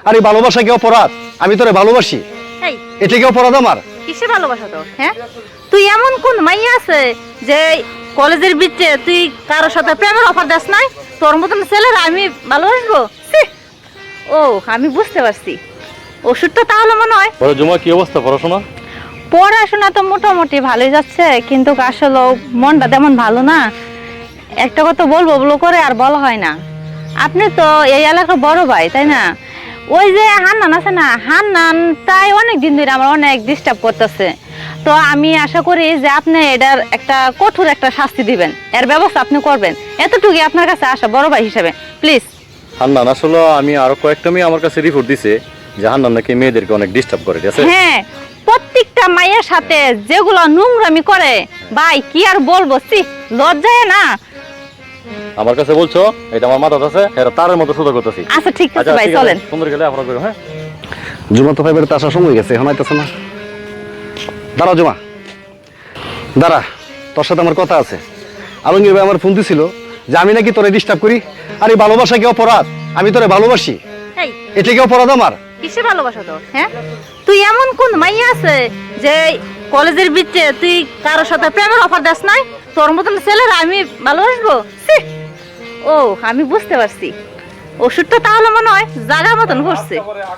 আর এই ভালোবাসা কি অপরাধ? আমি তোরে ভালোবাসি, এই এটা কি অপরাধ আমার? কিসে ভালোবাসা তোর? হ্যাঁ, তুই এমন কোন মাইয়া আছে যে কলেজের বিচে তুই কারোর সাথে প্রেমের অফার দাস নাই? তোর মতন ছেলেরা আমি ভালোবাসবো? ছি! ও, আমি বুঝতে পারছি, ওষুধটা তাহলে মনে হয়। বড় জুমা, কি অবস্থা পড়াশোনা? পড়াশোনা তো মোটামুটি ভালোই যাচ্ছে, কিন্তু আসলে মনটা তেমন ভালো না। একটা কথা বলবো বলো করে আর বলা হয় না। আপনি তো এই এলাকার বড় ভাই, তাই না? ওই যে হান্নান আছে না, হান্নান তাই অনেক দিন ধরে আমার অনেক ডিস্টার্ব করতেছে। তো আমি আশা করি যে আপনি এটার একটা কঠোর একটা শাস্তি দিবেন, এর ব্যবস্থা আপনি করবেন। এতটুকুই আপনার কাছে আসা বড় ভাই হিসেবে, প্লিজ। হান্নান, আসলে আমি আরো কয়েকটা মেয়ে আমার কাছে রিপোর্ট দিছে যে হান্নান নাকি মেয়েদেরকে অনেক ডিস্টার্ব করে, ঠিক আছে? হ্যাঁ, প্রত্যেকটা মায়ের সাথে যেগুলো নোংরামি করে, ভাই কি আর বলবো, সি লজ্জায় না। আমার কাছে বলছো এটা আমার মাথা আছে, এরা তারের মতো সুদা করতেছি। আচ্ছা ঠিক আছে ভাই, ঠিক আছে, চলেন। সুন্দর গেলে আপনারা করো। হ্যাঁ, জুমা তো ভাই বেড়াতে আসার সময় গেছে, এখন আইতেছে না। দাঁড়া জুমা, দাঁড়া, তোর সাথে আমার কথা আছে। আলমগীর ভাই আমার ফোন দিছিল যে আমি নাকি তোরে ডিস্টার্ব করি। আর এই ভালোবাসা কি অপরাধ? আমি তোরে ভালোবাসি, এই এটা কি অপরাধ আমার? কিসে ভালোবাসা তোর? হ্যাঁ, তুই এমন কোন মাইয়া আছে যে কলেজের বিচে তুই কারোর সাথে প্রেমের অফার দাস নাই? তোর মতন ছেলেরা আমি ভালোবাসবো? ছি! ও, আমি বুঝতে পারছি, ওষুধটা তাহলে মনে হয় জাগা মতন ঘুরছে।